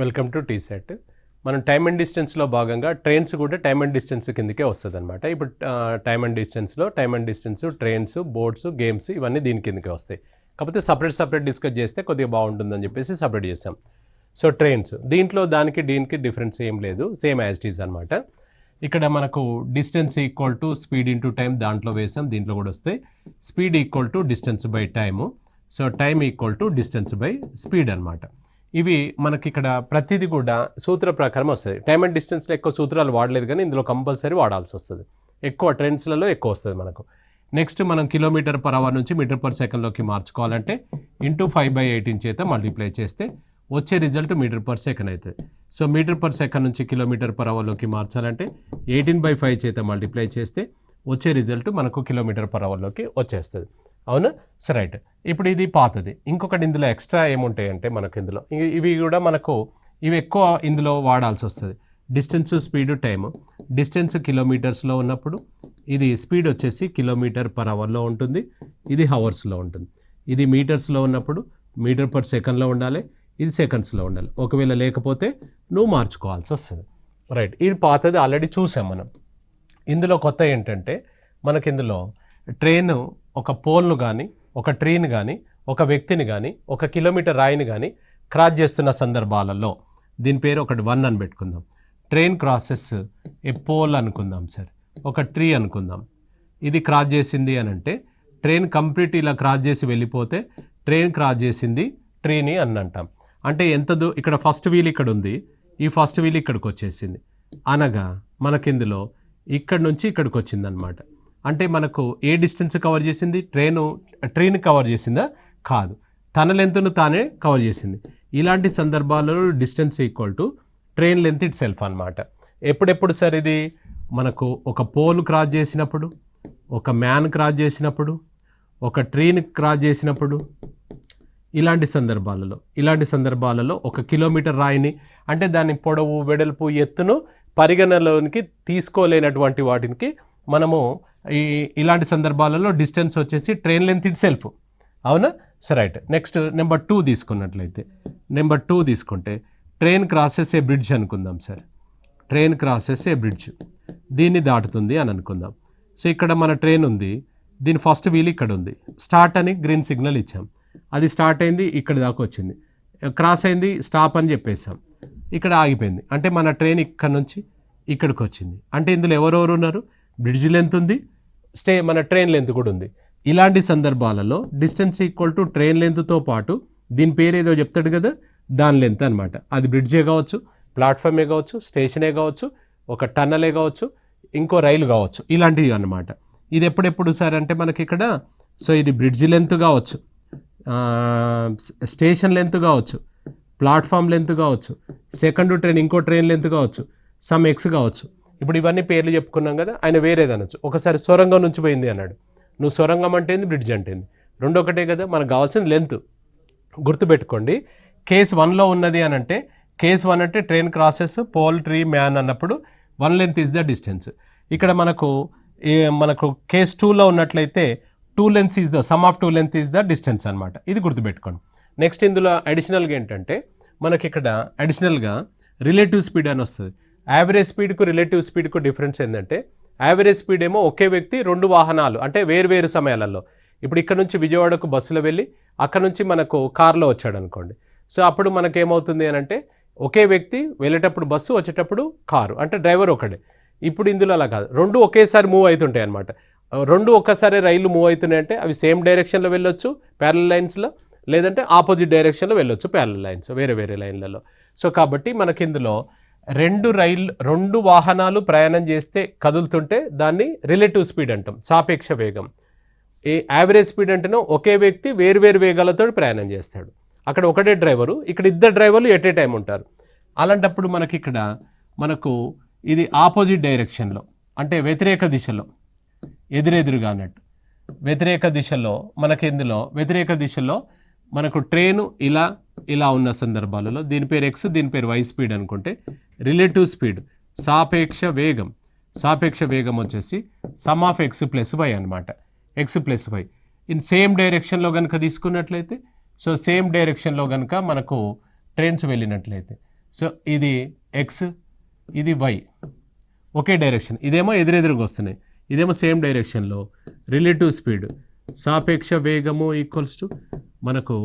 Welcome to టీసెట్. మనం time and డిస్టెన్స్లో భాగంగా ట్రైన్స్ కూడా టైమ్ అండ్ డిస్టెన్స్ కిందకే వస్తుంది అనమాట. ఇప్పుడు time and distance trains, boats, games ఇవన్నీ దీని కిందకే వస్తాయి. కాకపోతే సపరేట్ డిస్కస్ చేస్తే కొద్దిగా బాగుంటుందని చెప్పేసి సపరేట్ చేసాం. సో ట్రైన్స్ దీంట్లో దీనికి డిఫరెన్స్ ఏం లేదు, సేమ్ యాజ్ ఇట్ ఈజ్ అనమాట. ఇక్కడ మనకు distance equal to speed into time దాంట్లో వేసాం, దీంట్లో కూడా వస్తాయి. Speed equal to distance by time, so time equal to distance by speed అనమాట. ఇవి మనకి ఇక్కడ ప్రతిదీ కూడా సూత్ర ప్రకారం వస్తుంది. టైమ్ అండ్ డిస్టెన్స్లో ఎక్కువ సూత్రాలు వాడలేదు, కానీ ఇందులో కంపల్సరీ వాడాల్సి వస్తుంది. ఎక్కువ ట్రెండ్స్లలో ఎక్కువ వస్తుంది మనకు. నెక్స్ట్ మనం కిలోమీటర్ పర్ అవర్ నుంచి మీటర్ పర్ సెకండ్లోకి మార్చుకోవాలంటే ఇంటూ 5/18 చేత మల్టిప్లై చేస్తే వచ్చే రిజల్ట్ మీటర్ పర్ సెకండ్ అవుతుంది. సో మీటర్ పర్ సెకండ్ నుంచి కిలోమీటర్ పర్ అవర్లోకి మార్చాలంటే 18/5 చేత మల్టిప్లై చేస్తే వచ్చే రిజల్ట్ మనకు కిలోమీటర్ పర్ అవర్లోకి వచ్చేస్తుంది. అవునా? సరే, రైట్. ఇప్పుడు ఇది పాతది. ఇంకొకటి ఇందులో ఎక్స్ట్రా ఏముంటాయంటే మనకు ఇందులో ఇవి కూడా ఇవి ఎక్కువ ఇందులో వాడాల్సి వస్తుంది. Distance, speed, time. డిస్టెన్స్ కిలోమీటర్స్లో ఉన్నప్పుడు ఇది స్పీడ్ వచ్చేసి కిలోమీటర్ పర్ అవర్లో ఉంటుంది, ఇది హవర్స్లో ఉంటుంది. ఇది మీటర్స్లో ఉన్నప్పుడు మీటర్ పర్ సెకండ్లో ఉండాలి, ఇది సెకండ్స్లో ఉండాలి. ఒకవేళ లేకపోతే నువ్వు మార్చుకోవాల్సి వస్తుంది. రైట్, ఇది పాతది ఆల్రెడీ చూసాం మనం. ఇందులో కొత్త ఏంటంటే మనకి ఇందులో ట్రైన్ ఒక పోల్ను కానీ, ఒక ట్రీని కానీ, ఒక వ్యక్తిని కానీ, ఒక కిలోమీటర్ రాయిని కానీ క్రాస్ చేస్తున్న సందర్భాలలో దీని పేరు ఒకటి 1 అని పెట్టుకుందాం. ట్రైన్ క్రాసెస్ ఏ పోల్ అనుకుందాం సార్, ఒక ట్రీ అనుకుందాం. ఇది క్రాస్ చేసింది అని అంటే ట్రైన్ కంప్లీట్ ఇలా క్రాస్ చేసి వెళ్ళిపోతే ట్రైన్ క్రాస్ చేసింది ట్రీని అని అంటాం. అంటే ఇక్కడ ఫస్ట్ వీల్ ఇక్కడ ఉంది, ఈ ఫస్ట్ వీల్ ఇక్కడికి వచ్చేసింది అనగా మనకిందులో ఇక్కడ నుంచి ఇక్కడికి వచ్చిందనమాట. అంటే మనకు ఏ డిస్టెన్స్ కవర్ చేసింది? ట్రైన్ కవర్ చేసిందా? కాదు, తన లెంత్ను తానే కవర్ చేసింది. ఇలాంటి సందర్భాలలో distance equal to train length it self అనమాట. ఎప్పుడెప్పుడు సార్ ఇది? మనకు ఒక పోల్ క్రాస్ చేసినప్పుడు, ఒక మ్యాన్ క్రాస్ చేసినప్పుడు, ఒక ట్రైన్ క్రాస్ చేసినప్పుడు, ఇలాంటి సందర్భాలలో ఒక కిలోమీటర్ రాయిని, అంటే దాని పొడవు, వెడల్పు, ఎత్తును పరిగణలోనికి తీసుకోలేనటువంటి వాటికి మనము ఇలాంటి సందర్భాలలో డిస్టెన్స్ వచ్చేసి ట్రైన్ లెంత్ ఇట్ సెల్ఫ్. అవునా? సరే, రైట్. నెక్స్ట్ నెంబర్ 2 తీసుకున్నట్లయితే, నెంబర్ 2 తీసుకుంటే ట్రైన్ క్రాసెస్ ఏ బ్రిడ్జ్ అనుకుందాం సార్. ట్రైన్ క్రాసెస్ ఏ బ్రిడ్జ్, దీన్ని దాటుతుంది అని అనుకుందాం. సో ఇక్కడ మన ట్రైన్ ఉంది, దీని ఫస్ట్ వీల్ ఇక్కడ ఉంది, స్టార్ట్ అని గ్రీన్ సిగ్నల్ ఇచ్చాం. అది స్టార్ట్ అయింది, ఇక్కడ దాకా వచ్చింది, క్రాస్ అయింది, స్టాప్ అని చెప్పేసాం, ఇక్కడ ఆగిపోయింది. అంటే మన ట్రైన్ ఇక్కడ నుంచి ఇక్కడికి వచ్చింది. అంటే ఇందులో ఎవరెవరు ఉన్నారు? బ్రిడ్జ్ లెంత్ ఉంది, మన ట్రైన్ లెంత్ కూడా ఉంది. ఇలాంటి సందర్భాలలో డిస్టెన్స్ ఈక్వల్ టు ట్రైన్ లెంత్తో పాటు దీని పేరు ఏదో చెప్తాడు కదా, దాని లెంత్ అనమాట. అది బ్రిడ్జే కావచ్చు, ప్లాట్ఫామే కావచ్చు, స్టేషనే కావచ్చు, ఒక టన్నలే కావచ్చు, ఇంకో రైలు కావచ్చు, ఇలాంటివి అన్నమాట. ఇది ఎప్పుడెప్పుడు సార్ అంటే మనకి ఇక్కడ, సో ఇది బ్రిడ్జ్ లెంత్ కావచ్చు, స్టేషన్ లెంత్ కావచ్చు, ప్లాట్ఫామ్ లెంత్ కావచ్చు, సెకండ్ ట్రైన్ ఇంకో ట్రైన్ లెంత్ కావచ్చు, సమ్ ఎక్స్ కావచ్చు. ఇప్పుడు ఇవన్నీ పేర్లు చెప్పుకున్నాం కదా, ఆయన వేరేది అనొచ్చు. ఒకసారి సొరంగం నుంచి పోయింది అన్నాడు, నువ్వు సొరంగం అంటే ఏంది, బ్రిడ్జ్ అంటే ఏంది, రెండు ఒకటే కదా. మనకు కావాల్సింది లెంత్. గుర్తుపెట్టుకోండి, కేస్ 1లో ఉన్నది అని అంటే, కేస్ 1 అంటే train crosses pole, tree, man అన్నప్పుడు 1 లెంత్ ఈజ్ ద డిస్టెన్స్. ఇక్కడ మనకు కేస్ 2లో ఉన్నట్లయితే 2 length is the sum of 2 length is the distance అనమాట. ఇది గుర్తుపెట్టుకోండి. నెక్స్ట్ ఇందులో అడిషనల్గా ఏంటంటే మనకి ఇక్కడ అడిషనల్గా రిలేటివ్ స్పీడ్ అని వస్తుంది. యావరేజ్ స్పీడ్కు రిలేటివ్ స్పీడ్కు డిఫరెన్స్ ఏంటంటే, యావరేజ్ స్పీడ్ ఏమో ఒకే వ్యక్తి 2 వాహనాలు, అంటే వేరు సమయాలలో. ఇప్పుడు ఇక్కడ నుంచి విజయవాడకు బస్సులో వెళ్ళి అక్కడ నుంచి మనకు కార్లో వచ్చాడు అనుకోండి. సో అప్పుడు మనకేమవుతుంది అని అంటే, ఒకే వ్యక్తి వెళ్ళేటప్పుడు బస్సు, వచ్చేటప్పుడు కారు, అంటే డ్రైవర్ ఒకడే. ఇప్పుడు ఇందులో అలా కాదు, 2 ఒకేసారి మూవ్ అవుతుంటాయి అనమాట. 2 ఒక్కసారి రైళ్ళు మూవ్ అవుతున్నాయి అంటే అవి సేమ్ డైరెక్షన్లో వెళ్ళొచ్చు ప్యారలల్ లైన్స్లో, లేదంటే ఆపోజిట్ డైరెక్షన్లో వెళ్ళొచ్చు ప్యారలల్ లైన్స్, వేరే లైన్లలో. సో కాబట్టి మనకి ఇందులో 2 వాహనాలు ప్రయాణం చేస్తే కదులుతుంటే దాన్ని రిలేటివ్ స్పీడ్ అంటాం, సాపేక్ష వేగం. ఈ యావరేజ్ స్పీడ్ అంటేనో ఒకే వ్యక్తి వేరు వేగాలతో ప్రయాణం చేస్తాడు. అక్కడ ఒకటే డ్రైవరు, ఇక్కడ 2 డ్రైవర్లు ఎట్ ఏ టైం ఉంటారు. అలాంటప్పుడు మనకు ఇది ఆపోజిట్ డైరెక్షన్లో, అంటే వ్యతిరేక దిశలో, ఎదురెదురుగా అన్నట్టు వ్యతిరేక దిశలో, వ్యతిరేక దిశలో మనకు ట్రైను ఇలా ఉన్న సందర్భాలలో దీని పేరు ఎక్స్, దీని పేరు వై స్పీడ్ అనుకుంటే, రిలేటివ్ స్పీడ్ సాపేక్ష వేగం వచ్చేసి sum of X plus Y అనమాట. X plus Y in same డైరెక్షన్లో కనుక తీసుకున్నట్లయితే, సో సేమ్ డైరెక్షన్లో కనుక మనకు ట్రైన్స్ వెళ్ళినట్లయితే, సో ఇది ఎక్స్, ఇది వై, ఒకే డైరెక్షన్. ఇదేమో ఎదురెదురుగా వస్తున్నాయి, ఇదేమో సేమ్ డైరెక్షన్లో. రిలేటివ్ స్పీడ్, సాపేక్ష వేగము ఈక్వల్స్ టు మనకు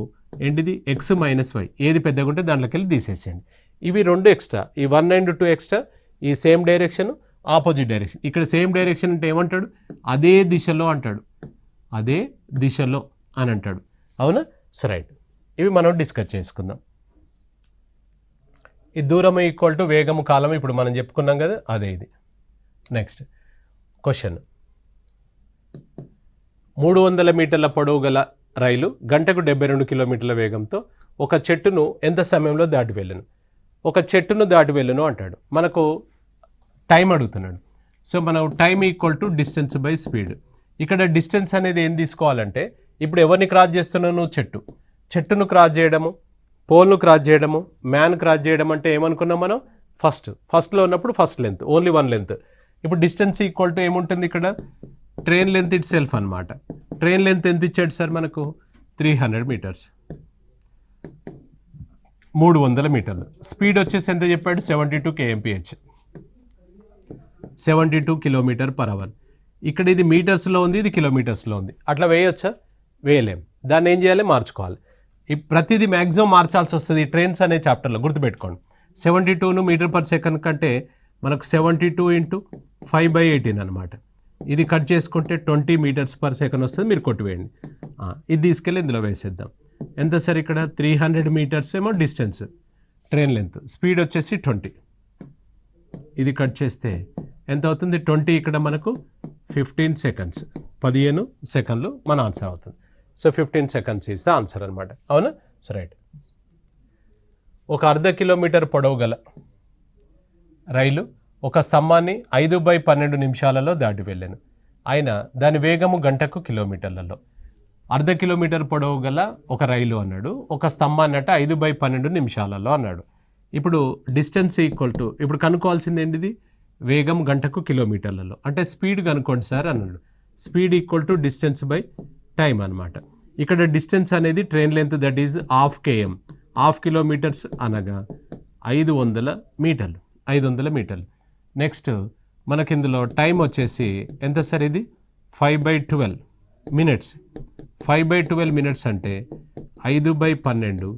ఏంటిది ఎక్స్ మైనస్ వై. ఏది పెద్దగా ఉంటే దాంట్లోకి వెళ్ళి తీసేసేయండి. ఇవి రెండు ఎక్స్ట్రా, ఈ 1 and 2 ఎక్స్ట్రా, ఈ సేమ్ డైరెక్షన్ ఆపోజిట్ డైరెక్షన్. ఇక్కడ సేమ్ డైరెక్షన్ అంటే ఏమంటాడు, అదే దిశలో అంటాడు, అదే దిశలో అని అంటాడు. అవునా? సో రైట్, ఇవి మనం డిస్కస్ చేసుకుందాం. ఈ దూరం ఈక్వల్ టు వేగము కాలం ఇప్పుడు మనం చెప్పుకున్నాం కదా, అదే ఇది. నెక్స్ట్ క్వశ్చన్, 300 మీటర్ల పొడవు గల రైలు గంటకు 72 కిలోమీటర్ల వేగంతో ఒక చెట్టును ఎంత సమయంలో దాటి వెళ్ళను? ఒక చెట్టును దాటి వెళ్ళను అంటాడు. మనకు టైం అడుగుతున్నాడు. సో మనం time equal to distance by speed. ఇక్కడ డిస్టెన్స్ అనేది ఏం తీసుకోవాలంటే, ఇప్పుడు ఎవరిని క్రాస్ చేస్తున్నాను? చెట్టును క్రాస్ చేయడము, పోల్ను క్రాస్ చేయడము, మ్యాన్ క్రాస్ చేయడం అంటే ఏమనుకున్నాం మనం? ఫస్ట్లో ఉన్నప్పుడు ఫస్ట్ లెంత్, ఓన్లీ 1 లెంత్. ఇప్పుడు డిస్టెన్స్ ఈక్వల్ టు ఏముంటుంది ఇక్కడ? ట్రైన్ లెంత్ ఇట్ సెల్ఫ్ అనమాట. ట్రైన్ లెంత్ ఎంత ఇచ్చాడు సార్ మనకు? 300 మీటర్స్, 300 మీటర్లు. స్పీడ్ వచ్చేసి ఎంత చెప్పాడు? 72 kmph, 72 km/h. ఇక్కడ ఇది మీటర్స్లో ఉంది, ఇది కిలోమీటర్స్లో ఉంది. అట్లా వేయొచ్చా? వేయలేం. దాన్ని ఏం చేయాలి? మార్చుకోవాలి. ప్రతిదీ మ్యాక్సిమం మార్చాల్సి వస్తుంది ఈ ట్రైన్స్ అనే చాప్టర్లో, గుర్తుపెట్టుకోండి. 72ను మీటర్/సెకండ్ కంటే మనకు 72 × 5/18 అనమాట. ఇది కట్ చేసుకుంటే 20 మీటర్స్/సెకండ్ వస్తుంది. మీరు కొట్టివేయండి. ఇది తీసుకెళ్ళి ఇందులో వేసేద్దాం. ఎంత సార్? ఇక్కడ 300 మీటర్స్ ఏమో డిస్టెన్స్, ట్రైన్ లెంత్, స్పీడ్ వచ్చేసి 20. ఇది కట్ చేస్తే ఎంత అవుతుంది? 20 ఇక్కడ మనకు 15 సెకండ్స్, 15 సెకండ్లు మన ఆన్సర్ అవుతుంది. So 15 seconds is the answer అనమాట. అవునా? So right. ఒక 1/2 కిలోమీటర్ పొడవు గల రైలు ఒక స్తంభాన్ని 5/12 నిమిషాలలో దాటి వెళ్ళాను. అయినా దాని వేగము గంటకు కిలోమీటర్లలో. 1/2 కిలోమీటర్ పొడవు గల ఒక రైలు అన్నాడు, ఒక స్తంభాన్ని అట 5/12 నిమిషాలలో అన్నాడు. ఇప్పుడు డిస్టెన్స్ ఈక్వల్ టు, ఇప్పుడు కనుక్కోవాల్సింది ఏంటిది? వేగం గంటకు కిలోమీటర్లలో. అంటే స్పీడ్ కనుక్కోండి సార్ అన్నాడు. Speed equal to distance by time అనమాట. ఇక్కడ డిస్టెన్స్ అనేది train length, that is 1/2 km, 1/2 kilometres అనగా 500 మీటర్లు, 500 మీటర్లు. నెక్స్ట్ మనకి ఇందులో టైం వచ్చేసి ఎంత సార్? ఇది 5/12 మినిట్స్. 5/12 మినిట్స్ అంటే 5/12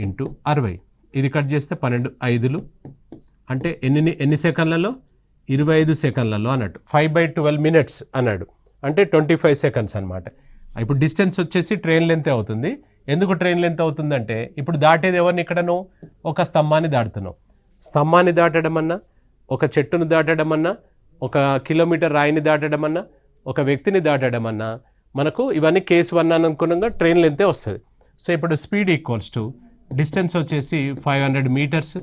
× 60. ఇది కట్ చేస్తే 12 5లు అంటే ఎన్ని సెకండ్లలో? 25 సెకండ్లలో అన్నట్టు. 5/12 మినిట్స్ అన్నాడు అంటే 25 సెకండ్స్ అనమాట. ఇప్పుడు డిస్టెన్స్ వచ్చేసి ట్రైన్ లెంత్ అవుతుంది. ఎందుకు ట్రైన్ లెంత్ అవుతుందంటే, ఇప్పుడు దాటేది ఎవరిని? ఇక్కడ నువ్వు ఒక స్తంభాన్ని దాటుతున్నావు. స్తంభాన్ని దాటడం అన్నా, ఒక చెట్టును దాటడం అన్నా, ఒక కిలోమీటర్ రాయిని దాటడం అన్నా, ఒక వ్యక్తిని దాటడం అన్నా, మనకు ఇవన్నీ కేస్ 1 అని అనుకున్నాగా ట్రైన్ లెంతే వస్తుంది. సో ఇప్పుడు స్పీడ్ ఈక్వల్స్ టు డిస్టెన్స్ వచ్చేసి 500 మీటర్స్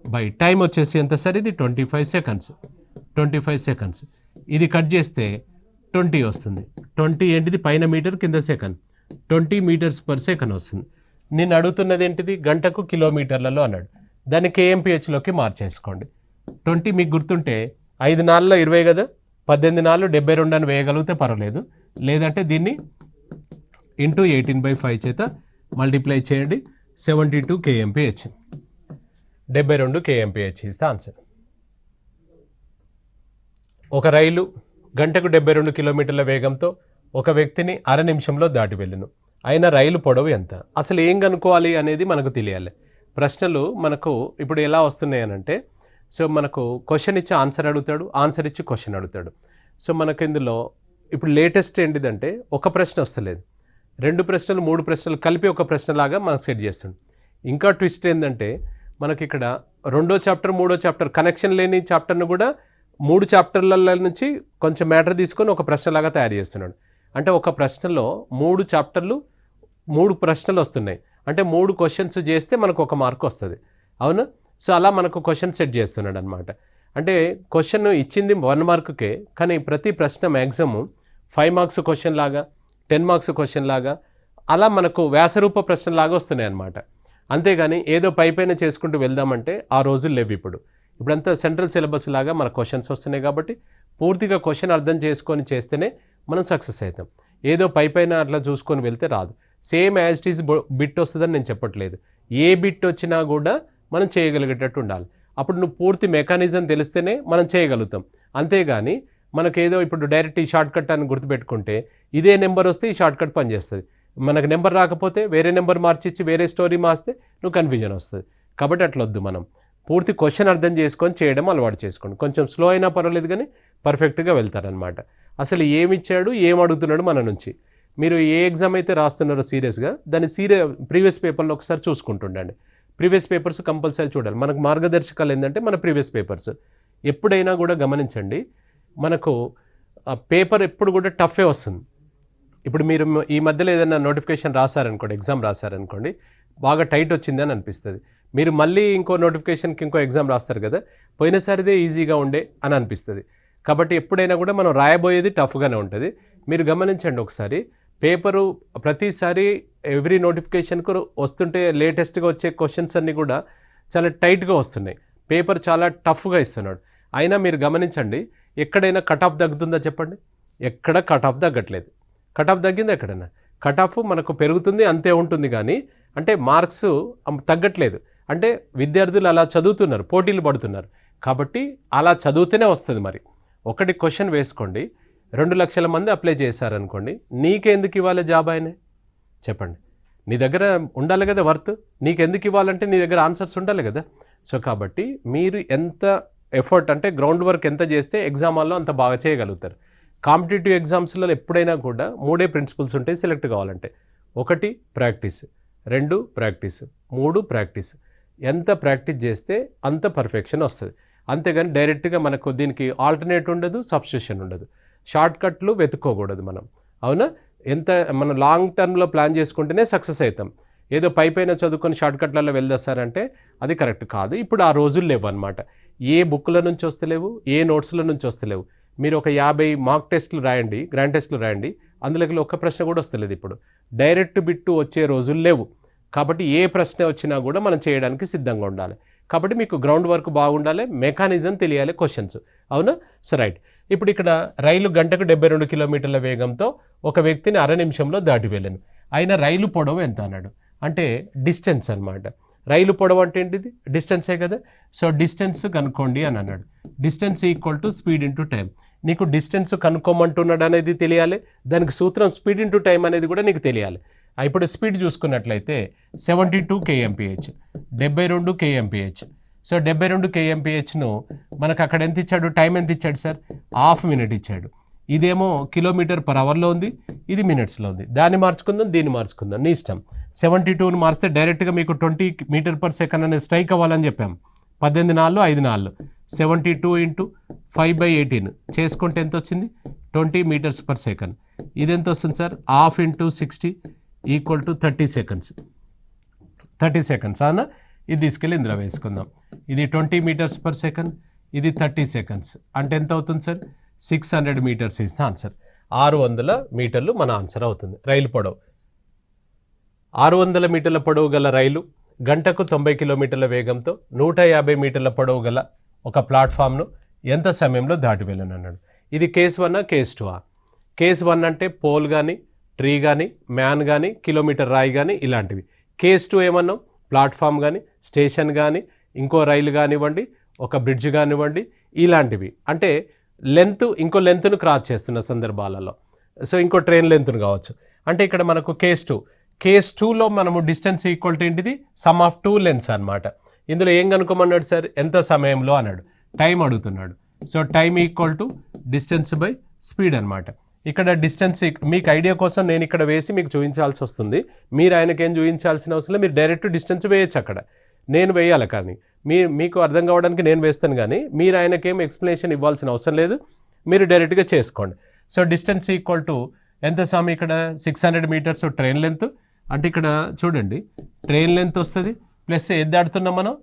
బై టైం వచ్చేసి ఎంత సార్? ఇది 25 సెకండ్స్, 25 సెకండ్స్. ఇది కట్ చేస్తే 20 వస్తుంది. 20 ఏంటిది? పైన మీటర్, కింద సెకండ్. 20 మీటర్స్/సెకండ్ వస్తుంది. నేను అడుగుతున్నది ఏంటిది? గంటకు కిలోమీటర్లలో అన్నాడు. దాన్ని kmph మార్చేసుకోండి. 20 మీకు గుర్తుంటే 5 నాళ్ళలో 20 కదా, 18 నాళ్ళు 72 అని వేయగలిగితే పర్వాలేదు. లేదంటే దీన్ని ఇంటూ 18/5 చేత మల్టిప్లై చేయండి. 72 kmph, 72 kmph is the answer. ఒక రైలు గంటకు 72 కిలోమీటర్ల వేగంతో ఒక వ్యక్తిని అర నిమిషంలో దాటి వెళ్ళును. అయినా రైలు పొడవు ఎంత? అసలు ఏం కనుక్కోవాలి అనేది మనకు తెలియాలి. ప్రశ్నలు మనకు ఇప్పుడు ఎలా వస్తున్నాయి అనంటే, సో మనకు క్వశ్చన్ ఇచ్చి ఆన్సర్ అడుగుతాడు, ఆన్సర్ ఇచ్చి క్వశ్చన్ అడుగుతాడు. సో మనకు ఇందులో ఇప్పుడు లేటెస్ట్ ఏంటిదంటే, ఒక ప్రశ్న వస్తలేదు, 2 ప్రశ్నలు 3 ప్రశ్నలు కలిపి ఒక ప్రశ్నలాగా మనకు సెట్ చేస్తాడు. ఇంకా ట్విస్ట్ ఏంటంటే, మనకి ఇక్కడ 2వ చాప్టర్ 3వ చాప్టర్ కనెక్షన్ లేని చాప్టర్ను కూడా 3 చాప్టర్ల నుంచి కొంచెం మ్యాటర్ తీసుకొని ఒక ప్రశ్నలాగా తయారు చేస్తున్నాడు. అంటే ఒక ప్రశ్నలో 3 చాప్టర్లు 3 ప్రశ్నలు వస్తున్నాయి. అంటే 3 క్వశ్చన్స్ చేస్తే మనకు 1 మార్క్ వస్తుంది. అవునా? సో అలా మనకు క్వశ్చన్ సెట్ చేస్తున్నాడు అనమాట. అంటే క్వశ్చన్ ఇచ్చింది 1 మార్కుకే, కానీ ప్రతి ప్రశ్న మ్యాక్సిమం 5 మార్క్స్ క్వశ్చన్ లాగా, 10 మార్క్స్ క్వశ్చన్ లాగా, అలా మనకు వ్యాసరూప ప్రశ్నలాగా వస్తున్నాయి అన్నమాట. అంతేగాని ఏదో పైపైన చేసుకుంటూ వెళ్దామంటే ఆ రోజులు లేవు. ఇప్పుడంతా సెంట్రల్ సిలబస్ లాగా మన క్వశ్చన్స్ వస్తున్నాయి కాబట్టి పూర్తిగా క్వశ్చన్ అర్థం చేసుకొని చేస్తేనే మనం సక్సెస్ అవుతాం. ఏదో పైపైన అట్లా చూసుకొని వెళ్తే రాదు. Same as it is bit వస్తుందని నేను చెప్పట్లేదు. ఏ బిట్ వచ్చినా కూడా మనం చేయగలిగేటట్టు ఉండాలి. అప్పుడు నువ్వు పూర్తి మెకానిజం తెలిస్తేనే మనం చేయగలుగుతాం. అంతేగాని మనకేదో ఇప్పుడు డైరెక్ట్ ఈ షార్ట్ కట్ అని గుర్తుపెట్టుకుంటే ఇదే నెంబర్ వస్తే ఈ షార్ట్ కట్ పనిచేస్తుంది. మనకు నెంబర్ రాకపోతే వేరే నెంబర్ మార్చిచ్చి వేరే స్టోరీ మార్చితే నువ్వు కన్ఫ్యూజన్ వస్తుంది. కాబట్టి అట్లా వద్దు. మనం పూర్తి క్వశ్చన్ అర్థం చేసుకొని చేయడం అలవాటు చేసుకోండి. కొంచెం స్లో అయినా పర్వాలేదు కానీ పర్ఫెక్ట్గా వెళ్తారనమాట. అసలు ఏమి ఇచ్చాడు, ఏం అడుగుతున్నాడు మన నుంచి. మీరు ఏ ఎగ్జామ్ అయితే రాస్తున్నారో సీరియస్గా దాన్ని ప్రీవియస్ పేపర్లో ఒకసారి చూసుకుంటుండండి. ప్రీవియస్ పేపర్స్ కంపల్సరీ చూడాలి. మనకు మార్గదర్శకాలు ఏంటంటే మన ప్రీవియస్ పేపర్స్. ఎప్పుడైనా కూడా గమనించండి, మనకు పేపర్ ఎప్పుడు కూడా టఫే వస్తుంది. ఇప్పుడు మీరు ఈ మధ్యలో ఏదైనా నోటిఫికేషన్ రాశారనుకోండి, ఎగ్జామ్ రాశారనుకోండి, బాగా టైట్ వచ్చింది అని అనిపిస్తుంది. మీరు మళ్ళీ ఇంకో నోటిఫికేషన్కి ఇంకో ఎగ్జామ్ రాస్తారు కదా, పోయినసారిదే ఈజీగా ఉండే అని అనిపిస్తుంది. కాబట్టి ఎప్పుడైనా కూడా మనం రాయబోయేది టఫ్గానే ఉంటుంది. మీరు గమనించండి ఒకసారి, పేపరు ప్రతిసారి ఎవ్రీ నోటిఫికేషన్కు వస్తుంటే లేటెస్ట్గా వచ్చే క్వశ్చన్స్ అన్నీ కూడా చాలా టైట్గా వస్తున్నాయి. పేపర్ చాలా టఫ్గా ఇస్తున్నాడు. అయినా మీరు గమనించండి, ఎక్కడైనా కట్ ఆఫ్ తగ్గుతుందా చెప్పండి? ఎక్కడ కట్ ఆఫ్ తగ్గట్లేదు. కట్ ఆఫ్ తగ్గింది ఎక్కడైనా? కట్ ఆఫ్ మనకు పెరుగుతుంది, అంతే ఉంటుంది. కానీ అంటే మార్క్స్ తగ్గట్లేదు. అంటే విద్యార్థులు అలా చదువుతున్నారు, పోటీలు పడుతున్నారు. కాబట్టి అలా చదివితేనే వస్తుంది. మరి ఒకటి క్వశ్చన్ వేసుకోండి, 2 లక్షల మంది అప్లై చేశారనుకోండి, నీకెందుకు ఇవ్వాలి జాబ్ ఆయనే చెప్పండి? నీ దగ్గర ఉండాలి కదా వర్త్. నీకెందుకు ఇవ్వాలంటే నీ దగ్గర ఆన్సర్స్ ఉండాలి కదా. సో కాబట్టి మీరు ఎంత ఎఫర్ట్ అంటే గ్రౌండ్ వర్క్ ఎంత చేస్తే ఎగ్జామ్ హాల్లో అంత బాగా చేయగలుగుతారు. కాంపిటేటివ్ ఎగ్జామ్స్లో ఎప్పుడైనా కూడా 3 ప్రిన్సిపల్స్ ఉంటాయి సెలెక్ట్ కావాలంటే. 1 ప్రాక్టీస్, 2 ప్రాక్టీస్, 3 ప్రాక్టీస్. ఎంత ప్రాక్టీస్ చేస్తే అంత పర్ఫెక్షన్ వస్తుంది. అంతేగాని డైరెక్ట్గా మనకు దీనికి ఆల్టర్నేట్ ఉండదు, సబ్స్టిట్యూషన్ ఉండదు. షార్ట్ కట్లు వెతుక్కోకూడదు మనం. అవునా? ఎంత మనం లాంగ్ టర్మ్లో ప్లాన్ చేసుకుంటేనే సక్సెస్ అవుతాం. ఏదో పైపైన చదువుకొని షార్ట్ కట్లలో వెళ్ళేస్తారంటే అది కరెక్ట్ కాదు. ఇప్పుడు ఆ రోజులు లేవు అనమాట. ఏ బుక్ల నుంచి వస్తలేవు, ఏ నోట్స్ల నుంచి వస్తలేవు. మీరు ఒక 50 మాక్ టెస్టులు రాయండి, గ్రాండ్ టెస్టులు రాయండి, అందులోకి ఒక్క ప్రశ్న కూడా వస్తలేదు. ఇప్పుడు డైరెక్ట్ బిట్టు వచ్చే రోజులు లేవు. కాబట్టి ఏ ప్రశ్న వచ్చినా కూడా మనం చేయడానికి సిద్ధంగా ఉండాలి. కాబట్టి మీకు గ్రౌండ్ వర్క్ బాగుండాలి, మెకానిజం తెలియాలి, క్వశ్చన్స్. అవునా? So right. ఇప్పుడు ఇక్కడ రైలు గంటకు 72 కిలోమీటర్ల వేగంతో ఒక వ్యక్తిని 1/2 నిమిషంలో దాటి వెళ్ళాను. అయినా రైలు పొడవు ఎంత అన్నాడు. అంటే డిస్టెన్స్ అనమాట. రైలు పొడవు అంటే ఏంటిది? డిస్టెన్సే కదా. సో డిస్టెన్స్ కనుక్కోండి అని అన్నాడు. Distance equal to speed into time. నీకు డిస్టెన్స్ కనుక్కోమంటున్నాడు అనేది తెలియాలి, దానికి సూత్రం స్పీడ్ ఇంటూ టైం అనేది కూడా నీకు తెలియాలి. ఇప్పుడు స్పీడ్ చూసుకున్నట్లయితే 72 kmph, 72 kmph. సో 72 kmpHను మనకు అక్కడ ఎంత ఇచ్చాడు, టైం ఎంత ఇచ్చాడు సార్? ½ మినిట్ ఇచ్చాడు. ఇదేమో కిలోమీటర్ పర్ అవర్లో ఉంది, ఇది మినిట్స్లో ఉంది. దాన్ని మార్చుకుందాం, దీన్ని మార్చుకుందాం, నీ ఇష్టం. 72ని మార్స్తే డైరెక్ట్గా మీకు 20 మీటర్ పర్ సెకండ్ అనేది స్ట్రైక్ అవ్వాలని చెప్పాం. 18 నాళ్ళు 5 నాళ్ళు 72 × 5/18 చేసుకుంటే ఎంత వచ్చింది? 20 మీటర్స్ పర్ సెకండ్. ఇది ఎంత వస్తుంది sir? ½ × 60 equal to 30 seconds. 30 seconds అన్న. ఇది తీసుకెళ్ళి ఇందులో వేసుకుందాం. ఇది 20 మీటర్స్ పర్ సెకండ్, ఇది 30 సెకండ్స్. అంటే ఎంత అవుతుంది sir? 600 metres is the answer. 600 మీటర్లు మన ఆన్సర్ అవుతుంది. రైలు పొడవు 600 మీటర్ల పొడవు గల రైలు గంటకు 90 కిలోమీటర్ల వేగంతో 150 మీటర్ల పొడవు గల ఒక ప్లాట్ఫామ్ను ఎంత సమయంలో దాటి వెళ్ళను అన్నాడు. ఇది కేస్ 1 కేస్ 2? కేస్ 1 అంటే పోల్ కానీ, ట్రీ కానీ, మ్యాన్ కానీ, కిలోమీటర్ రాయి కానీ ఇలాంటివి. కేస్ 2 ఏమన్నాం? ప్లాట్ఫామ్ కానీ, స్టేషన్ కానీ, ఇంకో రైలు కానివ్వండి, ఒక బ్రిడ్జ్ కానివ్వండి, ఇలాంటివి. అంటే లెంత్ ఇంకో లెంత్ను క్రాస్ చేస్తున్న సందర్భాలలో. సో ఇంకో ట్రైన్ లెంత్ను కావచ్చు. అంటే ఇక్కడ మనకు కేస్ 2. కేస్ 2లో మనము డిస్టెన్స్ ఈక్వల్ టు ఏంటిది? సమ్ ఆఫ్ 2 లెంత్స్ అనమాట. ఇందులో ఏం కనుక్కోమన్నాడు సార్? ఎంత సమయంలో అన్నాడు. టైం అడుగుతున్నాడు. So time equal to distance by speed అనమాట. ఇక్కడ డిస్టెన్స్ మీకు ఐడియా కోసం నేను ఇక్కడ వేసి మీకు చూపించాల్సి వస్తుంది. మీరు ఆయనకేం చూపించాల్సిన అవసరం లేదు. మీరు డైరెక్ట్ డిస్టెన్స్ వేయచ్చు. అక్కడ నేను వేయాలి, కానీ మీకు అర్థం కావడానికి నేను వేస్తాను, కానీ మీరు ఆయనకేం ఎక్స్ప్లెనేషన్ ఇవ్వాల్సిన అవసరం లేదు. మీరు డైరెక్ట్గా చేసుకోండి. సో డిస్టెన్స్ ఈక్వల్ టు ఎంత సమయం? ఇక్కడ 600 మీటర్స్ ట్రైన్ లెంత్. అంటే ఇక్కడ చూడండి, ట్రైన్ లెంత్ వస్తుంది ప్లస్ ఏది దాడుతున్నాం మనం?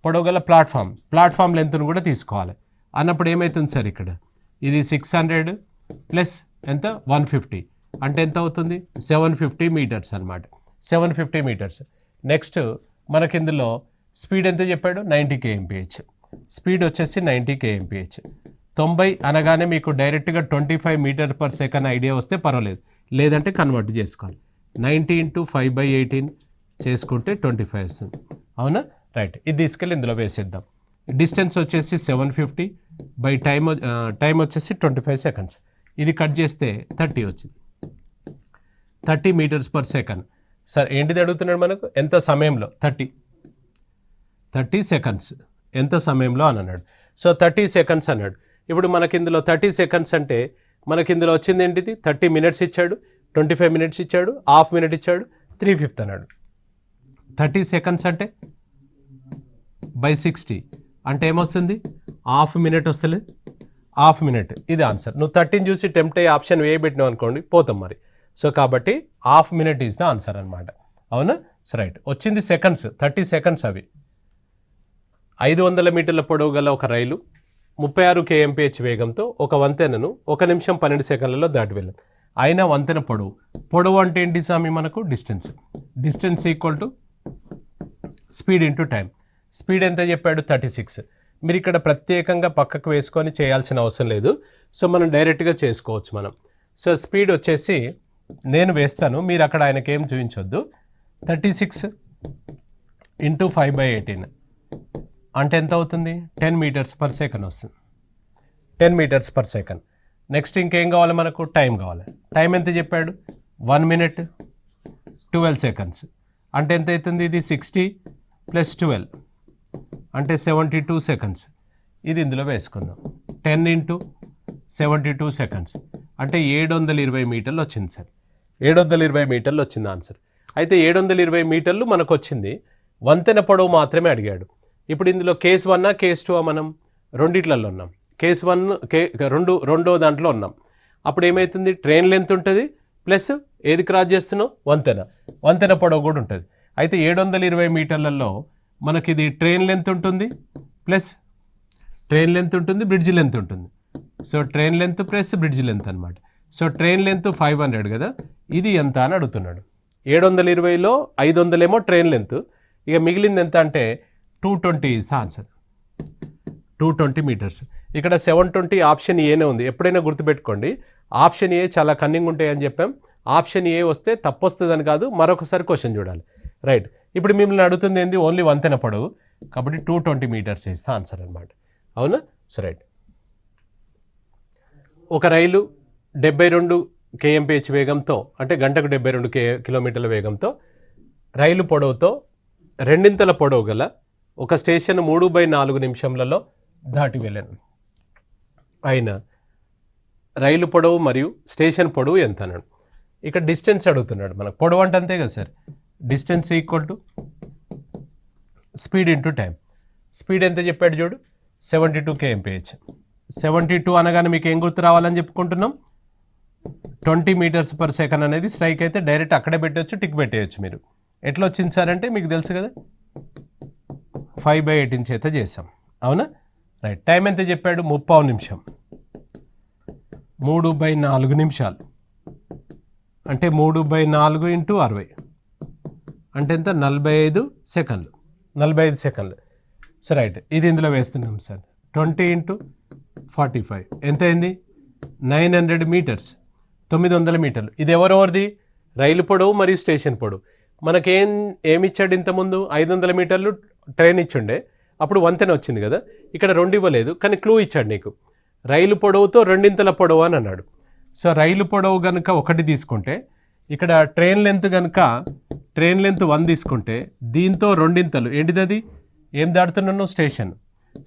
పొడవుగల ప్లాట్ఫామ్ లెంత్ను కూడా తీసుకోవాలి. అన్నప్పుడు ఏమవుతుంది సార్? ఇక్కడ ఇది 600 ప్లస్ ఎంత? 150. అంటే ఎంత అవుతుంది? 750 మీటర్స్ అనమాట. 750 మీటర్స్. నెక్స్ట్ మనకి ఇందులో స్పీడ్ ఎంత చెప్పాడు? 90 kmph. స్పీడ్ వచ్చేసి 90 kmph. 90 అనగానే మీకు డైరెక్ట్గా 25 మీటర్ పర్ సెకండ్ ఐడియా వస్తే పర్వాలేదు, లేదంటే కన్వర్ట్ చేసుకోవాలి. 90 × 5/18 చేసుకుంటే 25 వస్తుంది. అవునా? రైట్, ఇది తీసుకెళ్ళి ఇందులో వేసేద్దాం. డిస్టెన్స్ వచ్చేసి 750 బై టైం వచ్చేసి 25 సెకండ్స్. ఇది కట్ చేస్తే 30 వచ్చింది, 30 మీటర్స్ పర్ సెకండ్. సార్ ఏంటిది అడుగుతున్నాడు మనకు, ఎంత సమయంలో, 30 సెకండ్స్ ఎంత సమయంలో అని అన్నాడు. సో 30 సెకండ్స్ అన్నాడు. ఇప్పుడు మనకి ఇందులో 30 సెకండ్స్ అంటే మనకి ఇందులో వచ్చింది ఏంటిది, 30 మినిట్స్ ఇచ్చాడు, 25 మినిట్స్ ఇచ్చాడు, హాఫ్ మినిట్ ఇచ్చాడు, 3/5 అన్నాడు. 30 సెకండ్స్ అంటే బై 60 అంటే ఏమొస్తుంది, హాఫ్ మినిట్ వస్తలేదు, హాఫ్ మినిట్. ఇది ఆన్సర్. నువ్వు 30 చూసి టెంప్ట్ అయ్యి ఆప్షన్ ఏ పెట్టినావు అనుకోండి, పోతాం మరి. సో కాబట్టి half minute is the answer అనమాట. అవునా? సో రైట్, వచ్చింది సెకండ్స్, 30 సెకండ్స్. అవి 500 మీటర్ల పొడవు గల ఒక రైలు 36 kmph వేగంతో ఒక వంతెనను 1 నిమిషం 12 సెకండ్లలో దాటి వెళ్ళాను. అయినా వంతెన పొడవు అంటే ఏంటి సామి మనకు, distance equal to speed into time. Speed ఎంత చెప్పాడు, 36. మీరు ఇక్కడ ప్రత్యేకంగా పక్కకు వేసుకొని చేయాల్సిన అవసరం లేదు. సో మనం డైరెక్ట్గా చేసుకోవచ్చు మనం. సో స్పీడ్ వచ్చేసి నేను వేస్తాను, మీరు అక్కడ ఆయనకి ఏం చూపించొద్దు. 36 ఇంటూ 5/18 అంటే ఎంత అవుతుంది, 10 మీటర్స్ పర్ సెకండ్ వస్తుంది. 10 మీటర్స్ పర్ సెకండ్. నెక్స్ట్ ఇంకేం కావాలి మనకు, టైం కావాలి. టైం ఎంత చెప్పాడు, 1 minute 12 seconds. అంటే ఎంత అవుతుంది, ఇది 60 + 12 అంటే 72 seconds. ఇది ఇందులో వేసుకుందాం. 10 × 72 seconds అంటే 720 మీటర్లు వచ్చింది సార్. 720 మీటర్లు వచ్చింది ఆన్సర్. అయితే 720 మీటర్లు మనకు వచ్చింది, వంతెన పొడవు మాత్రమే అడిగాడు. ఇప్పుడు ఇందులో కేస్ 1 కేస్ 2 మనం రెండిట్లలో ఉన్నాం. కేస్ 1 రెండో దాంట్లో ఉన్నాం. అప్పుడు ఏమవుతుంది, ట్రైన్ లెంత్ ఉంటుంది ప్లస్ ఏది క్రాస్ చేస్తున్నావు, వంతెన పొడవు కూడా ఉంటుంది. అయితే 720 మీటర్లలో మనకి ఇది ట్రైన్ లెంత్ ఉంటుంది ప్లస్ బ్రిడ్జ్ లెంత్ ఉంటుంది. So train length plus bridge length అనమాట. సో ట్రైన్ లెంత్ 500 కదా, ఇది ఎంత అని అడుగుతున్నాడు. 720లో 500 ఏమో ట్రైన్ లెంత్, ఇక మిగిలింది ఎంత అంటే 220 ఇస్ ద ఆన్సర్. 220 మీటర్స్. ఇక్కడ 720 ఆప్షన్ ఏనే ఉంది. ఎప్పుడైనా గుర్తుపెట్టుకోండి, ఆప్షన్ ఏ చాలా కన్నింగ్ ఉంటాయి అని చెప్పాం. ఆప్షన్ ఏ వస్తే తప్పు వస్తుందని కాదు, మరొకసారి క్వశ్చన్ చూడాలి. రైట్, ఇప్పుడు మిమ్మల్ని అడుగుతుంది ఏంది, ఓన్లీ వంతెన పొడవు, కాబట్టి 220 మీటర్స్ ఇస్ ద ఆన్సర్ అనమాట. అవునా? సో రైట్, ఒక రైలు 72 kmph వేగంతో, అంటే గంటకు 72 కిలోమీటర్ల వేగంతో రైలు పొడవుతో రెండింతల పొడవు గల ఒక స్టేషన్ 3/4 నిమిషంలలో దాటి వెళ్ళాను. అయినా రైలు పొడవు మరియు స్టేషన్ పొడవు ఎంత అన్నాడు. ఇక్కడ డిస్టెన్స్ అడుగుతున్నాడు మనకు. పొడవు అంటే అంతే కదా sir, distance equal to speed into time. Speed ఎంత చెప్పాడు చూడు, 72 kmph. 72 అనగానే మీకు ఏం గుర్తు రావాలని చెప్పుకుంటున్నాం, 20 మీటర్స్ పర్ సెకండ్ అనేది స్ట్రైక్ అయితే డైరెక్ట్ అక్కడే పెట్టవచ్చు, టిక్ పెట్టేయచ్చు. మీరు ఎట్లా వచ్చింది సార్ అంటే మీకు తెలుసు కదా, 5/18 చేత చేసాం. అవునా? రైట్, టైం ఎంత చెప్పాడు, 30 నిమిషం. 3/4 నిమిషాలు అంటే 3/4 × 60 అంటే ఎంత, 45 సెకండ్లు. 45 సెకండ్లు. సో రైట్, ఇది ఇందులో వేస్తున్నాం సార్. 20 × 45 ఎంత అయింది, 900 మీటర్స్, 900 మీటర్లు. ఇది ఎవరెవరిది, రైలు పొడవు మరియు స్టేషన్ పొడవు. ఏమి ఇచ్చాడు ఇంతకుముందు, 500 మీటర్లు ట్రైన్ ఇచ్చుండే, అప్పుడు వంతెన వచ్చింది కదా. ఇక్కడ 2 ఇవ్వలేదు, కానీ క్లూ ఇచ్చాడు నీకు, రైలు పొడవుతో రెండింతల పొడవు అని అన్నాడు. సో రైలు పొడవు కనుక 1 తీసుకుంటే, ఇక్కడ ట్రైన్ లెంత్ కనుక ట్రైన్ లెంత్ 1 తీసుకుంటే, దీంతో రెండింతలు ఏంటిది, అది ఏం దాడుతున్నాను,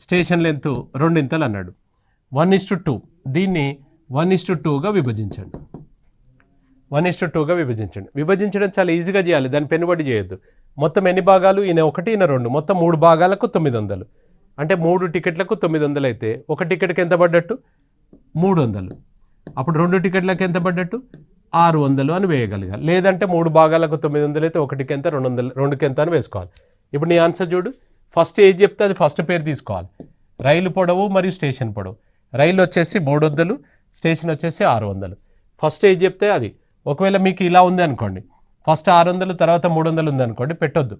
స్టేషన్ లెంత్ రెండింతలు అన్నాడు. 1:2, దీన్ని 1:2గా విభజించండి. 1:2గా విభజించడం చాలా ఈజీగా చేయాలి, దాన్ని పెనుబడి చేయొద్దు. మొత్తం ఎన్ని భాగాలు, ఈయన 1 ఈయన 2, మొత్తం 3 భాగాలకు 900. అంటే 3 టికెట్లకు 900 అయితే ఒక టికెట్కి ఎంత పడ్డట్టు, 300. అప్పుడు 2 టికెట్లకు ఎంత పడ్డట్టు, 600 అని వేయగలిగాలి. లేదంటే 3 భాగాలకు 900 అయితే ఒకటికి ఎంత, 2కి ఎంత అని వేసుకోవాలి. ఇప్పుడు నీ ఆన్సర్ చూడు, ఫస్ట్ ఏది చెప్తే అది ఫస్ట్ పేరు తీసుకోవాలి. రైలు పొడవు మరియు స్టేషన్ పొడవు. రైలు వచ్చేసి 300, స్టేషన్ వచ్చేసి 600. ఫస్ట్ ఏది చెప్తే అది. ఒకవేళ మీకు ఇలా ఉంది అనుకోండి, ఫస్ట్ 600 తర్వాత 300 ఉంది అనుకోండి, పెట్టొద్దు.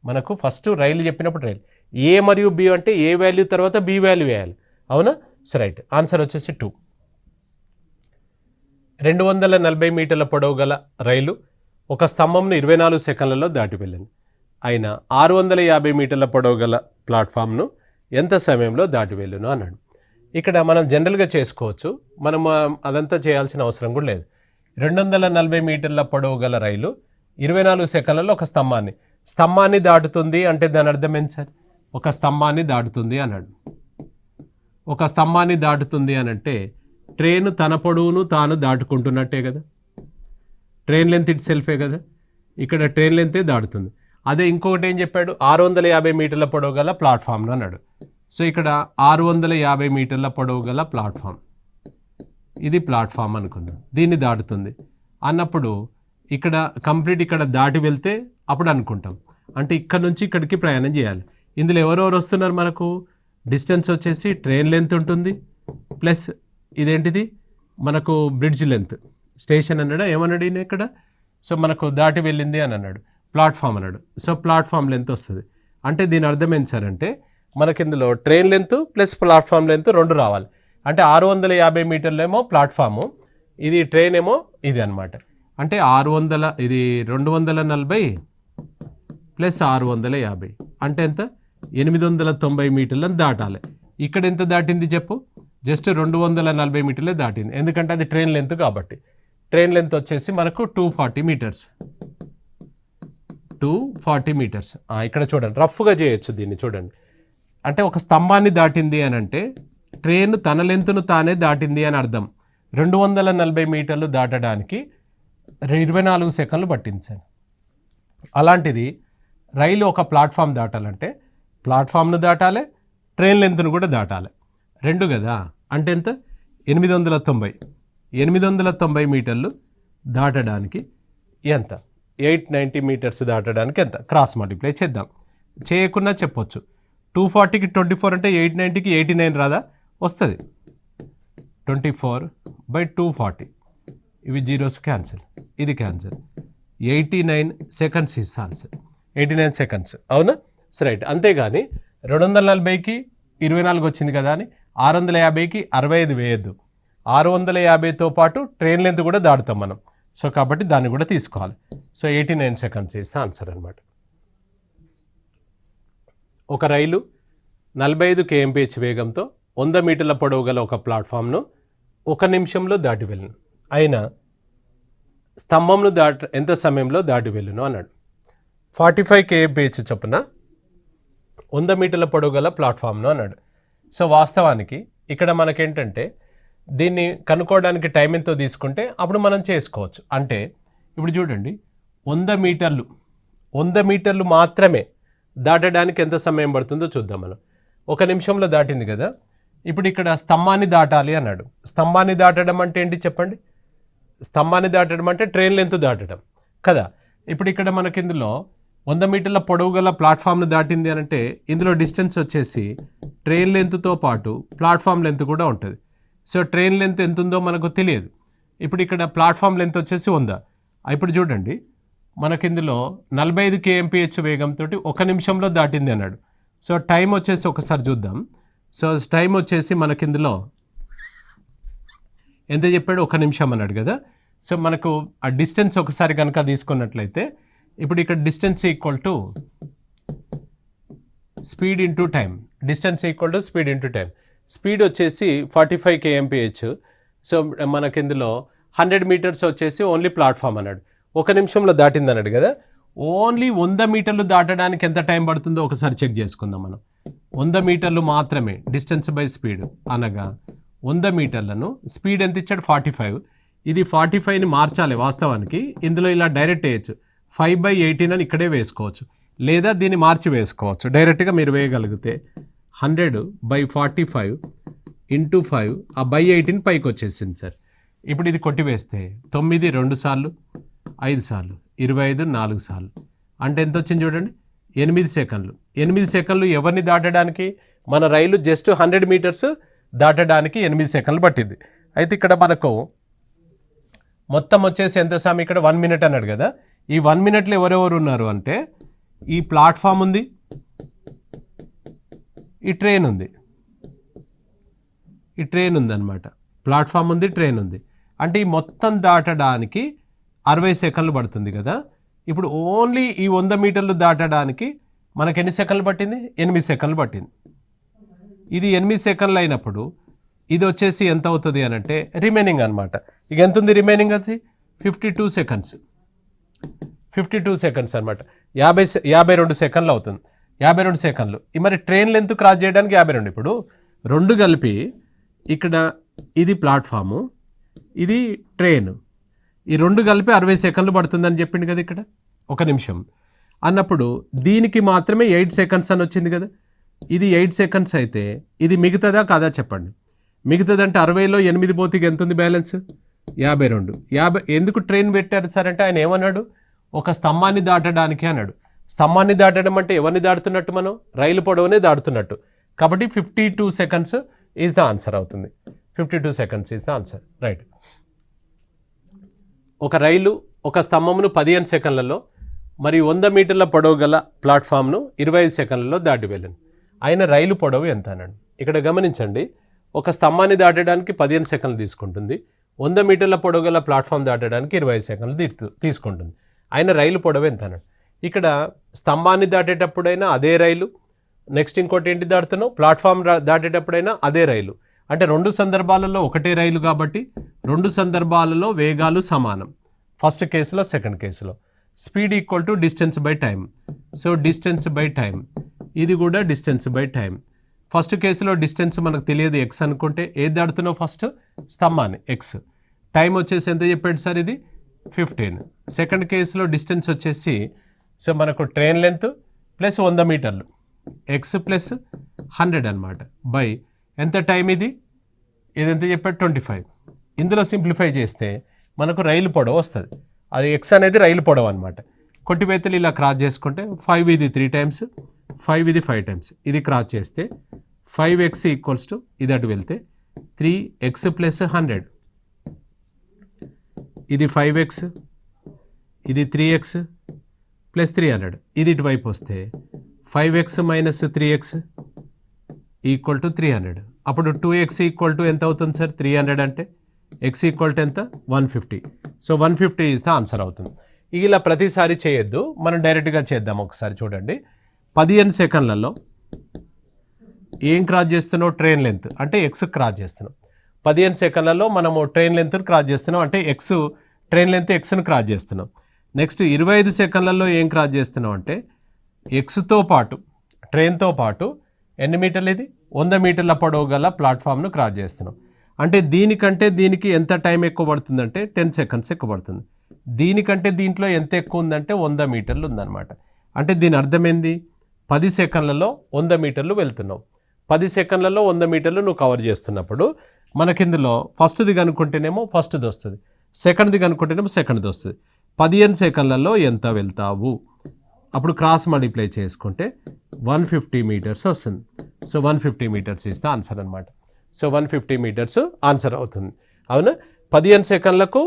మనకు ఫస్ట్ రైలు చెప్పినప్పుడు రైలు ఏ మరియు బి అంటే ఏ వాల్యూ తర్వాత బి వాల్యూ వేయాలి. అవునా? సో రైట్, ఆన్సర్ వచ్చేసి 2. 240 మీటర్ల పొడవు గల రైలు ఒక స్తంభంను 24 సెకండ్లలో దాటి వెళ్ళింది. అయిన 650 మీటర్ల పొడవు గల ప్లాట్ఫామ్ను ఎంత సమయంలో దాటి వెళ్ళును అన్నాడు. ఇక్కడ మనం జనరల్గా చేసుకోవచ్చు, మనం అదంతా చేయాల్సిన అవసరం కూడా లేదు. 240 మీటర్ల పొడవు గల రైలు 24 సెకన్లలో ఒక స్తంభాన్ని దాటుతుంది అంటే దాని అర్థం ఏంటి సార్? ఒక స్తంభాన్ని దాటుతుంది అన్నాడు. ఒక స్తంభాన్ని దాటుతుంది అని అంటే ట్రైన్ తన పొడవును తాను దాటుకుంటున్నట్టే కదా. ట్రైన్ లెంత్ ఇట్ సెల్ఫే కదా, ఇక్కడ ట్రైన్ లెంతే దాటుతుంది. అదే ఇంకొకటి ఏం చెప్పాడు? 650 మీటర్ల పొడవు గల ప్లాట్ఫామ్ను అన్నాడు. సో ఇక్కడ 650 మీటర్ల పొడవు గల ప్లాట్ఫామ్, ఇది ప్లాట్ఫామ్ అనుకుందాం, దీన్ని దాటుతుంది అన్నప్పుడు ఇక్కడ కంప్లీట్ ఇక్కడ దాటి వెళ్తే అప్పుడు అనుకుంటాం అంటే ఇక్కడ నుంచి ఇక్కడికి ప్రయాణం చేయాలి. ఇందులో ఎవరెవరు వస్తున్నారు? మనకు డిస్టెన్స్ వచ్చేసి ట్రైన్ లెంత్ ఉంటుంది, ప్లస్ ఇదేంటిది మనకు బ్రిడ్జ్ లెంత్. స్టేషన్ అన్నాడా, ఏమన్నాడు ఈయన ఇక్కడ? సో మనకు దాటి వెళ్ళింది అని అన్నాడు, ప్లాట్ఫామ్ అన్నాడు. సో ప్లాట్ఫామ్ లెంత్ వస్తుంది అంటే దీని అర్థం ఏంటి సార్ అంటే మనకి ఇందులో train length plus platform length రెండు రావాలి. అంటే 650 మీటర్లు ఏమో ప్లాట్ఫాము, ఇది ట్రైన్ ఏమో ఇది అనమాట. అంటే 600, ఇది 240 ప్లస్ 650 అంటే ఎంత? 890 మీటర్లను దాటాలి. ఇక్కడ ఎంత దాటింది చెప్పు? జస్ట్ 240 మీటర్లే దాటింది, ఎందుకంటే అది ట్రైన్ లెంత్ కాబట్టి. ట్రైన్ లెంత్ వచ్చేసి మనకు 240 మీటర్స్. 240 మీటర్స్. ఇక్కడ చూడండి, రఫ్గా చేయొచ్చు దీన్ని, చూడండి. అంటే ఒక స్తంభాన్ని దాటింది అని అంటే ట్రైన్ తన లెంత్ను తానే దాటింది అని అర్థం. 240 మీటర్లు దాటడానికి 24 సెకండ్లు పట్టింది సార్. అలాంటిది రైలు ఒక ప్లాట్ఫామ్ దాటాలంటే ప్లాట్ఫామ్ను దాటాలి, ట్రైన్ లెంత్ను కూడా దాటాలి, రెండు కదా. అంటే ఎంత? 890 మీటర్లు దాటడానికి ఎంత? 890 మీటర్స్ దాటడానికి ఎంత? క్రాస్ మల్టిప్లై చేద్దాం, చేయకుండా చెప్పొచ్చు. 240కి 24 అంటే 890కి 89 రాదా? వస్తుంది. 24/240, ఇవి జీరోస్ క్యాన్సిల్, ఇది cancel. 89 seconds is answer. 89 seconds, అవునా? So right. అంతేగాని 240కి 24 వచ్చింది కదా అని 650కి 65 వేయద్దు. 650తో పాటు ట్రైన్ లెంత్ కూడా దాటుతాం మనం. సో కాబట్టి దాన్ని కూడా తీసుకోవాలి. సో 89 సెకండ్స్ ఇస్ ఆన్సర్ అనమాట. ఒక రైలు 45 kmph వేగంతో 100 మీటర్ల పొడవు గల ఒక ప్లాట్ఫామ్ను 1 నిమిషంలో దాటి వెళ్ళను, అయినా స్తంభంను ఎంత సమయంలో దాటి వెళ్ళును అన్నాడు. 45 kmph చొప్పున 100 మీటర్ల పొడవు గల ప్లాట్ఫామ్ను అన్నాడు. సో వాస్తవానికి ఇక్కడ మనకేంటంటే దీన్ని కనుక్కోవడానికి టైం ఎంతో తీసుకుంటే అప్పుడు మనం చేసుకోవచ్చు. అంటే ఇప్పుడు చూడండి, 100 మీటర్లు మాత్రమే దాటడానికి ఎంత సమయం పడుతుందో చూద్దాం మనం. 1 నిమిషంలో దాటింది కదా. ఇప్పుడు ఇక్కడ స్తంభాన్ని దాటాలి అన్నాడు. స్తంభాన్ని దాటడం అంటే ఏంటి చెప్పండి? స్తంభాన్ని దాటడం అంటే ట్రైన్ లెంత్ దాటడం కదా. ఇప్పుడు ఇక్కడ మనకి ఇందులో 100 మీటర్ల పొడవు గల ప్లాట్ఫామ్ను దాటింది అని అంటే ఇందులో డిస్టెన్స్ వచ్చేసి ట్రైన్ లెంత్తో పాటు ప్లాట్ఫామ్ లెంత్ కూడా ఉంటుంది. సో ట్రైన్ లెంత్ ఎంత ఉందో మనకు తెలియదు. ఇప్పుడు ఇక్కడ ప్లాట్ఫామ్ లెంత్ వచ్చేసి 100. ఇప్పుడు చూడండి, మనకి ఇందులో 45 kmph వేగంతో 1 నిమిషంలో దాటింది అన్నాడు. సో టైం వచ్చేసి ఒకసారి చూద్దాం. సో టైం వచ్చేసి మనకి ఇందులో ఎంత చెప్పాడు? 1 నిమిషం అన్నాడు కదా. సో మనకు ఆ డిస్టెన్స్ ఒకసారి కనుక తీసుకున్నట్లయితే ఇప్పుడు ఇక్కడ distance equal to speed into time. Distance equal to speed into time. Speed వచ్చేసి 45 kmph. సో మనకి ఇందులో 100 మీటర్స్ వచ్చేసి ఓన్లీ ప్లాట్ఫామ్ అన్నాడు. 1 నిమిషంలో దాటింది అన్నాడు కదా. ఓన్లీ 100 మీటర్లు దాటడానికి ఎంత టైం పడుతుందో ఒకసారి చెక్ చేసుకుందాం మనం. 100 మీటర్లు మాత్రమే డిస్టెన్స్ బై స్పీడ్ అనగా 100 మీటర్లను స్పీడ్ ఎంత ఇచ్చాడు? 45. ఇది 45ని మార్చాలి వాస్తవానికి. ఇందులో ఇలా డైరెక్ట్ వేయచ్చు, 5/18 అని ఇక్కడే వేసుకోవచ్చు, లేదా దీన్ని మార్చి వేసుకోవచ్చు. డైరెక్ట్గా మీరు వేయగలిగితే 100/45 × 5 ఆ /18 పైకి వచ్చేసింది సార్. ఇప్పుడు ఇది కొట్టి వేస్తే 9 2 సార్లు, 5 సార్లు, 25 4 సార్లు అంటే ఎంత వచ్చింది చూడండి? 8 సెకండ్లు. 8 సెకండ్లు ఎవరిని దాటడానికి? మన రైలు జస్ట్ 100 మీటర్స్ దాటడానికి 8 సెకండ్లు పట్టింది. అయితే ఇక్కడ మనకు మొత్తం వచ్చేసి ఎంత సమయం? ఇక్కడ 1 మినిట్ అన్నాడు కదా. ఈ 1 మినిట్లో ఎవరెవరు ఉన్నారు అంటే ఈ ప్లాట్ఫామ్ ఉంది, ఈ ట్రైన్ ఉంది, ఈ ట్రైన్ ఉందన్నమాట. ప్లాట్ఫామ్ ఉంది, ట్రైన్ ఉంది. అంటే ఈ మొత్తం దాటడానికి 60 సెకండ్లు పడుతుంది కదా. ఇప్పుడు ఓన్లీ ఈ 100 మీటర్లు దాటడానికి మనకు ఎన్ని సెకండ్లు పట్టింది? 8 సెకండ్లు పట్టింది. ఇది 8 సెకండ్లు అయినప్పుడు ఇది వచ్చేసి ఎంత అవుతుంది అని అంటే రిమైనింగ్ అనమాట. ఇక ఎంత ఉంది రిమైనింగ్? అది 52 సెకండ్స్. 52 సెకండ్స్ అనమాట. 52 సెకండ్లు అవుతుంది. 52 సెకండ్లు. మరి ట్రైన్ లెంత్ క్రాస్ చేయడానికి 52. ఇప్పుడు రెండు కలిపి ఇక్కడ ఇది ప్లాట్ఫాము, ఇది ట్రైన్, ఈ రెండు కలిపి 60 సెకండ్లు పడుతుందని చెప్పింది కదా ఇక్కడ. 1 నిమిషం అన్నప్పుడు దీనికి మాత్రమే 8 సెకండ్స్ అని వచ్చింది కదా. ఇది 8 సెకండ్స్ అయితే ఇది మిగతాదా కాదా చెప్పండి. మిగతాదంటే 60లో 8 పోతే ఎంత ఉంది బ్యాలెన్స్? 52. ఎందుకు ట్రైన్ పెట్టారు సార్ అంటే ఆయన ఏమన్నాడు? ఒక స్తంభాన్ని దాటడానికి అన్నాడు. స్తంభాన్ని దాటడం అంటే ఎవరిని దాటుతున్నట్టు? మనం రైలు పొడవునే దాటుతున్నట్టు. కాబట్టి 52 సెకండ్స్ ఈజ్ ద ఆన్సర్ అవుతుంది. 52 seconds is the answer. Right. ఒక రైలు ఒక స్తంభమును 15 సెకండ్లలో మరియు 100 మీటర్ల పొడవు గల ప్లాట్ఫామ్ను 25 సెకండ్లలో దాటి వెళ్ళింది. ఆయన రైలు పొడవు ఎంత అన్నాడు. ఇక్కడ గమనించండి, ఒక స్తంభాన్ని దాటడానికి 15 సెకండ్లు తీసుకుంటుంది, 100 మీటర్ల పొడవు గల ప్లాట్ఫామ్ దాటడానికి 25 సెకండ్లు తీసుకుంటుంది. ఆయన రైలు పొడవు ఎంత అన్నాడు. ఇక్కడ స్తంభాన్ని దాటేటప్పుడైనా అదే రైలు, నెక్స్ట్ ఇంకోటి ఏంటి దాటుతున్నావు, ప్లాట్ఫామ్ దాటేటప్పుడైనా అదే రైలు. అంటే 2 సందర్భాలలో ఒకటే రైలు కాబట్టి 2 సందర్భాలలో వేగాలు సమానం. ఫస్ట్ కేసులో సెకండ్ కేసులో speed equal to distance by time. So distance by time, ఇది కూడా డిస్టెన్స్ బై టైం. ఫస్ట్ కేసులో డిస్టెన్స్ మనకు తెలియదు ఎక్స్ అనుకుంటే ఏది దాడుతున్నావు? ఫస్ట్ స్తంభాన్ని ఎక్స్. టైం వచ్చేసి ఎంత చెప్పాడు సార్? ఇది 15. సెకండ్ కేసులో డిస్టెన్స్ వచ్చేసి సో మనకు ట్రైన్ లెంత్ ప్లస్ 100 మీటర్లు ఎక్స్ ప్లస్ 100 అనమాట బై ఎంత టైం? ఇది ఎంత చెప్పాడు? 25. ఇందులో సింప్లిఫై చేస్తే మనకు రైలు పొడవు వస్తుంది. అది ఎక్స్ అనేది రైలు పొడవు అనమాట. కొట్టివేతలు ఇలా క్రాస్ చేసుకుంటే 5 ఇది 3 టైమ్స్, 5 ఇది 5 టైమ్స్. ఇది క్రాస్ చేస్తే 5x ఈక్వల్స్ టు ఇది అటు వెళ్తే 3x ప్లస్ 100. ఇది 5x, ఇది 3x ప్లస్ 300. ఇది ఇటువైపు వస్తే 5x minus 3x equal to 300. అప్పుడు 2x ఈక్వల్ టు ఎంత అవుతుంది సార్? 300 అంటే x ఈక్వల్ టు ఎంత? 150. సో 150 ఈజ్ ద ఆన్సర్ అవుతుంది. ఇలా ప్రతిసారి చేయొద్దు, మనం డైరెక్ట్గా చేద్దాం. ఒకసారి చూడండి, 15 సెకండ్లలో ఏం క్రాస్ చేస్తున్నావు? ట్రైన్ లెంత్ అంటే ఎక్స్ క్రాస్ చేస్తున్నాం. 15 సెకండ్లలో మనము ట్రైన్ లెంత్ను క్రాస్ చేస్తున్నాం అంటే ఎక్స్, ట్రైన్ లెంత్ ఎక్స్ను క్రాస్ చేస్తున్నాం. నెక్స్ట్ 25 సెకండ్లలో ఏం క్రాస్ చేస్తున్నాం అంటే ఎక్స్తో పాటు ట్రైన్తో పాటు ఎన్ని మీటర్లు? ఇది 100 మీటర్ల పొడవు గల ప్లాట్ఫామ్ను క్రాస్ చేస్తున్నాం. అంటే దీనికంటే దీనికి ఎంత టైం ఎక్కువ పడుతుందంటే 10 సెకండ్స్ ఎక్కువ పడుతుంది. దీనికంటే దీంట్లో ఎంత ఎక్కువ ఉందంటే 100 మీటర్లు ఉందన్నమాట. అంటే దీని అర్థం ఏంది? 10 సెకండ్లలో 100 మీటర్లు వెళ్తున్నావు. 10 సెకండ్లలో 100 మీటర్లు నువ్వు కవర్ చేస్తున్నప్పుడు మనకిందులో ఫస్ట్ది కనుక్కుంటేనేమో ఫస్ట్ది వస్తుంది, సెకండ్ది కనుక్కుంటేనేమో సెకండ్ది వస్తుంది. 15 సెకండ్లలో ఎంత వెళ్తావు? అప్పుడు క్రాస్ మల్టిప్లై చేసుకుంటే 150 మీటర్స్ వస్తుంది. సో 150 మీటర్స్ ఇస్తే ఆన్సర్ అనమాట. సో 150 మీటర్స్ ఆన్సర్ అవుతుంది. అవునా? 15 సెకండ్లకు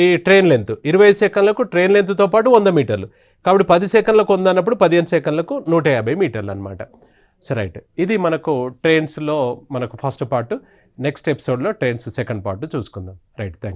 ఈ ట్రైన్ లెంత్, 20 సెకండ్లకు ట్రైన్ లెంత్తో పాటు 100 మీటర్లు. కాబట్టి 10 సెకండ్లకు 100 అన్నప్పుడు 15 సెకండ్లకు 150 మీటర్లు అనమాట. సో రైట్, ఇది మనకు ట్రైన్స్లో మనకు ఫస్ట్ పార్ట్. నెక్స్ట్ ఎపిసోడ్లో ట్రైన్స్ సెకండ్ పార్ట్ చూసుకుందాం. Right, thank you.